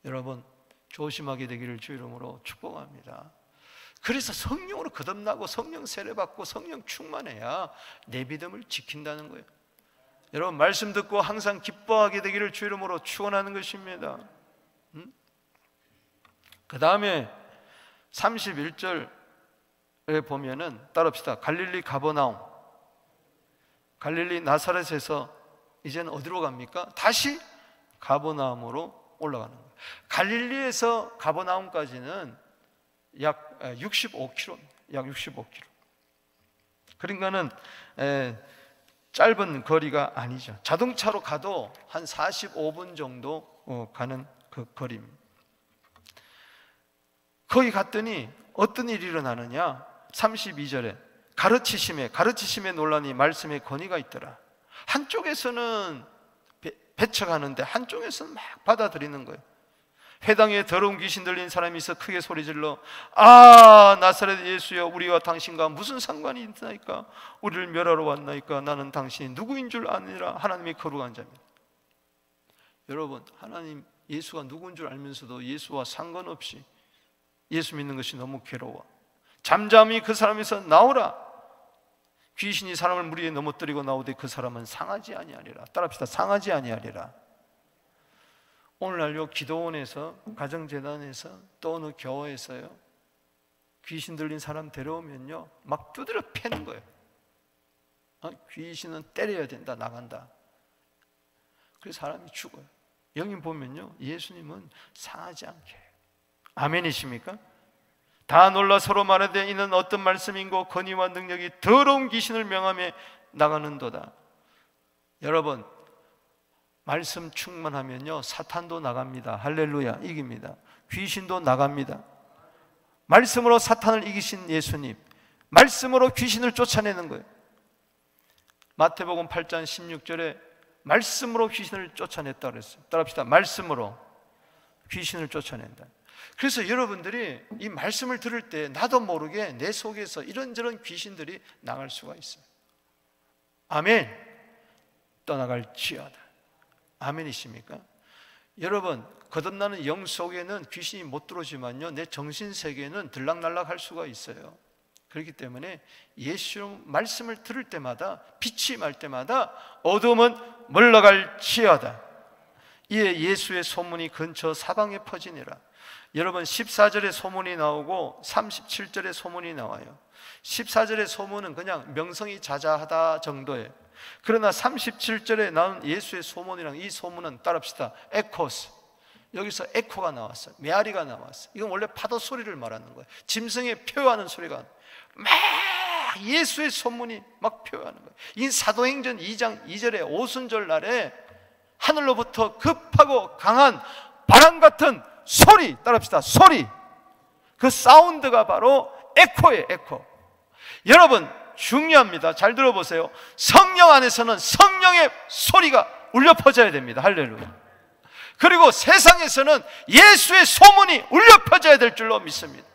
여러분, 조심하게 되기를 주 이름으로 축복합니다. 그래서 성령으로 거듭나고 성령 세례받고 성령 충만해야 내 믿음을 지킨다는 거예요. 여러분, 말씀 듣고 항상 기뻐하게 되기를 주 이름으로 축원하는 것입니다. 그 다음에 31절에 보면은 따라합시다. 갈릴리 가버나움, 갈릴리 나사렛에서 이제는 어디로 갑니까? 다시 가버나움으로 올라가는 거예요. 갈릴리에서 가버나움까지는 약 65km, 약 65km. 그러니까는 짧은 거리가 아니죠. 자동차로 가도 한 45분 정도 가는 그 거리입니다. 거기 갔더니 어떤 일이 일어나느냐? 32절에 가르치심에 논란이 말씀에 권위가 있더라. 한쪽에서는 배척하는데 한쪽에서는 막 받아들이는 거예요. 회당에 더러운 귀신 들린 사람이 있어 크게 소리질러 아, 나사렛 예수여, 우리와 당신과 무슨 상관이 있나이까? 우리를 멸하러 왔나이까? 나는 당신이 누구인 줄 아니라 하나님이 거룩한 자입니다. 여러분, 하나님 예수가 누구인 줄 알면서도 예수와 상관없이 예수 믿는 것이 너무 괴로워. 잠잠히 그 사람에서 나오라. 귀신이 사람을 물 위에 넘어뜨리고 나오되 그 사람은 상하지 아니하리라. 따라합시다. 상하지 아니하리라. 오늘날요, 기도원에서, 가정재단에서, 또 어느 교회에서요, 귀신 들린 사람 데려오면요 막 두드려 패는 거예요. 귀신은 때려야 된다, 나간다. 그래서 사람이 죽어요. 여기 보면요, 예수님은 상하지 않게 해요. 아멘이십니까? 다 놀라 서로 말하되 이는 어떤 말씀인고 권위와 능력이 더러운 귀신을 명함에 나가는도다. 여러분, 말씀 충만하면요 사탄도 나갑니다. 할렐루야, 이깁니다. 귀신도 나갑니다. 말씀으로 사탄을 이기신 예수님, 말씀으로 귀신을 쫓아내는 거예요. 마태복음 8장 16절에 말씀으로 귀신을 쫓아냈다 그랬어요. 따라합시다. 말씀으로 귀신을 쫓아낸다. 그래서 여러분들이 이 말씀을 들을 때 나도 모르게 내 속에서 이런저런 귀신들이 나갈 수가 있어요. 아멘. 떠나갈지어다. 아멘이십니까? 여러분, 거듭나는 영 속에는 귀신이 못 들어오지만요 내 정신세계는 들락날락 할 수가 있어요. 그렇기 때문에 예수 말씀을 들을 때마다, 빛이 말 때마다 어둠은 물러갈지어다. 이에 예수의 소문이 근처 사방에 퍼지니라. 여러분, 14절의 소문이 나오고 37절의 소문이 나와요. 14절의 소문은 그냥 명성이 자자하다 정도예요. 그러나 37절에 나온 예수의 소문이랑 이 소문은 따라합시다. 에코스. 여기서 에코가 나왔어요. 메아리가 나왔어요. 이건 원래 파도 소리를 말하는 거예요. 짐승의 표하는 소리가 막 예수의 소문이 막 표하는 거예요. 이 사도행전 2장 2절에 오순절 날에 하늘로부터 급하고 강한 바람 같은 소리, 따라합시다. 소리. 그 사운드가 바로 에코예요. 에코. 여러분, 중요합니다. 잘 들어보세요. 성령 안에서는 성령의 소리가 울려 퍼져야 됩니다. 할렐루야. 그리고 세상에서는 예수의 소문이 울려 퍼져야 될 줄로 믿습니다.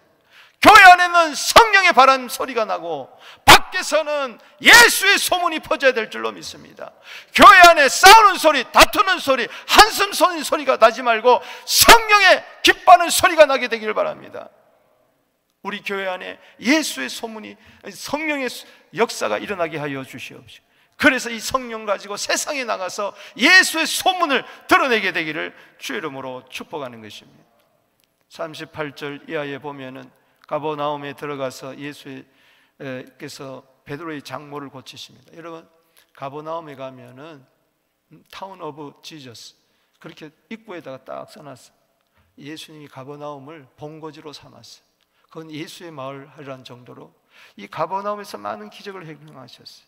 교회 안에는 성령의 바람 소리가 나고 밖에서는 예수의 소문이 퍼져야 될 줄로 믿습니다. 교회 안에 싸우는 소리, 다투는 소리, 한숨 쏘는 소리가 나지 말고 성령의 기뻐하는 소리가 나게 되기를 바랍니다. 우리 교회 안에 예수의 소문이, 성령의 역사가 일어나게 하여 주시옵시고, 그래서 이 성령 가지고 세상에 나가서 예수의 소문을 드러내게 되기를 주의 이름으로 축복하는 것입니다. 38절 이하에 보면은 가버나움에 들어가서 예수께서 베드로의 장모를 고치십니다. 여러분, 가버나움에 가면은 타운 오브 지저스 그렇게 입구에다가 딱 써놨어요. 예수님이 가버나움을 본거지로 삼았어요. 그건 예수의 마을이라는 정도로 이 가버나움에서 많은 기적을 행하셨어요.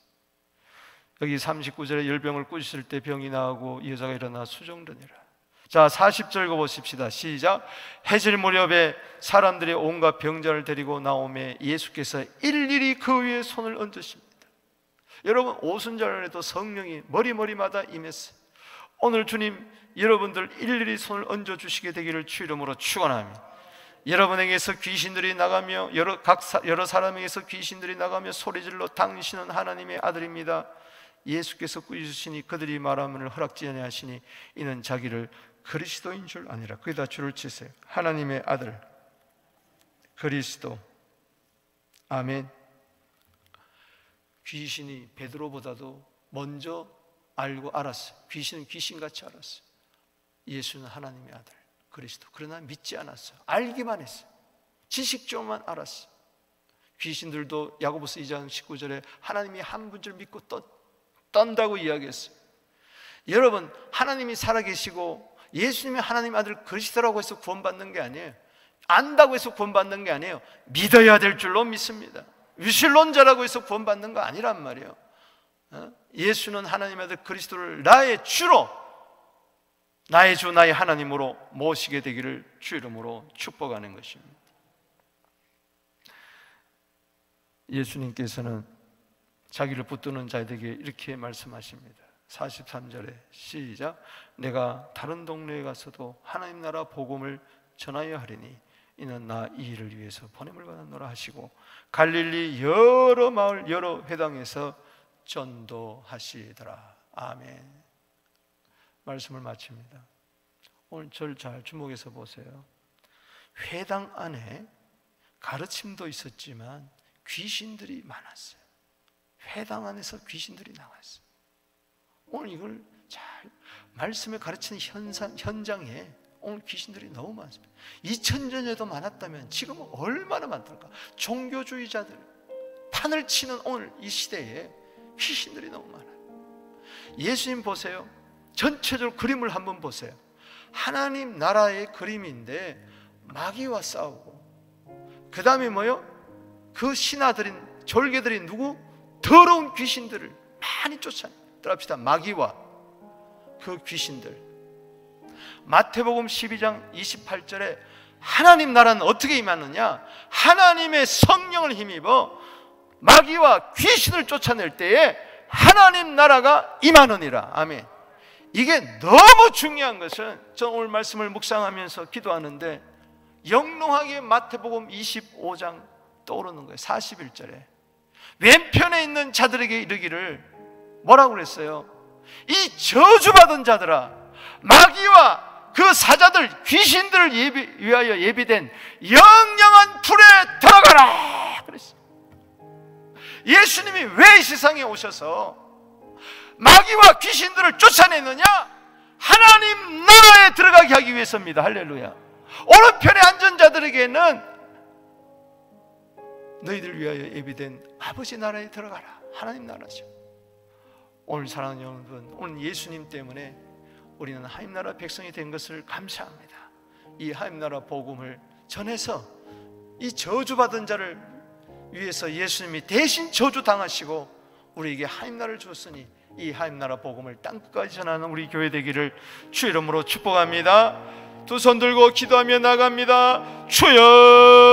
여기 39절에 열병을 꾸짖을 때 병이 나오고 이 여자가 일어나 수종드니라. 자, 40절 읽어보십시다. 시작. 해질 무렵에 사람들이 온갖 병자를 데리고 나오매 예수께서 일일이 그 위에 손을 얹으십니다. 여러분, 오순절에도 성령이 머리마다 임했어요. 오늘 주님 여러분들 일일이 손을 얹어주시게 되기를 주 이름으로 축원합니다. 여러분에게서 귀신들이 나가며 여러 사람에게서 귀신들이 나가며 소리질러 당신은 하나님의 아들입니다. 예수께서 꾸짖으시니 그들이 말하면을 허락지 아니하시니 이는 자기를 그리스도인 줄 아니라. 거기다 줄을 치세요. 하나님의 아들 그리스도. 아멘. 귀신이 베드로보다도 먼저 알고 알았어요. 귀신은 귀신같이 알았어요. 예수는 하나님의 아들 그리스도. 그러나 믿지 않았어요. 알기만 했어요. 지식적으로만 알았어요. 귀신들도 야고보서 2장 19절에 하나님이 한 분 줄 믿고 떤다고 이야기했어요. 여러분, 하나님이 살아계시고 예수님이 하나님의 아들 그리스도라고 해서 구원받는 게 아니에요. 안다고 해서 구원받는 게 아니에요. 믿어야 될 줄로 믿습니다. 유실론자라고 해서 구원받는 거 아니란 말이에요. 예수는 하나님의 아들 그리스도를 나의 주로, 나의 주 나의 하나님으로 모시게 되기를 주 이름으로 축복하는 것입니다. 예수님께서는 자기를 붙드는 자에게 이렇게 말씀하십니다. 43절에 시작. 내가 다른 동네에 가서도 하나님 나라 복음을 전하여 하리니 이는 나 이 일을 위해서 보냄을 받았노라 하시고 갈릴리 여러 마을 여러 회당에서 전도하시더라. 아멘. 말씀을 마칩니다. 오늘 저를 잘 주목해서 보세요. 회당 안에 가르침도 있었지만 귀신들이 많았어요. 회당 안에서 귀신들이 나왔어요. 오늘 이걸 잘 말씀을 가르치는 현장에 오늘 귀신들이 너무 많습니다. 2000년에도 많았다면 지금은 얼마나 많을까? 종교주의자들 판을 치는 오늘 이 시대에 귀신들이 너무 많아요. 예수님 보세요. 전체적으로 그림을 한번 보세요. 하나님 나라의 그림인데 마귀와 싸우고, 그 다음에 뭐요? 그 신하들인 졸개들이 누구? 더러운 귀신들을 많이 쫓아냅니다. 마귀와 그 귀신들. 마태복음 12장 28절에 하나님 나라는 어떻게 임하느냐? 하나님의 성령을 힘입어 마귀와 귀신을 쫓아낼 때에 하나님 나라가 임하느니라. 아멘. 이게 너무 중요한 것은, 저는 오늘 말씀을 묵상하면서 기도하는데 영롱하게 마태복음 25장 떠오르는 거예요. 41절에 왼편에 있는 자들에게 이르기를 뭐라고 그랬어요? 이 저주받은 자들아, 마귀와 그 사자들 귀신들을 위하여 예비된 영영한 불에 들어가라 그랬어요. 예수님이 왜 이 세상에 오셔서 마귀와 귀신들을 쫓아내느냐? 하나님 나라에 들어가게 하기 위해서입니다. 할렐루야. 오른편에 앉은 자들에게는 너희들 위하여 예비된 아버지 나라에 들어가라. 하나님 나라죠. 오늘 사랑하는 여러분, 오늘 예수님 때문에 우리는 하나님 나라 백성이 된 것을 감사합니다. 이 하나님 나라 복음을 전해서 이 저주받은 자를 위해서 예수님이 대신 저주당하시고 우리에게 하나님 나라를 주었으니 이 하나님 나라 복음을 땅끝까지 전하는 우리 교회 되기를 주 이름으로 축복합니다. 두 손 들고 기도하며 나갑니다. 주여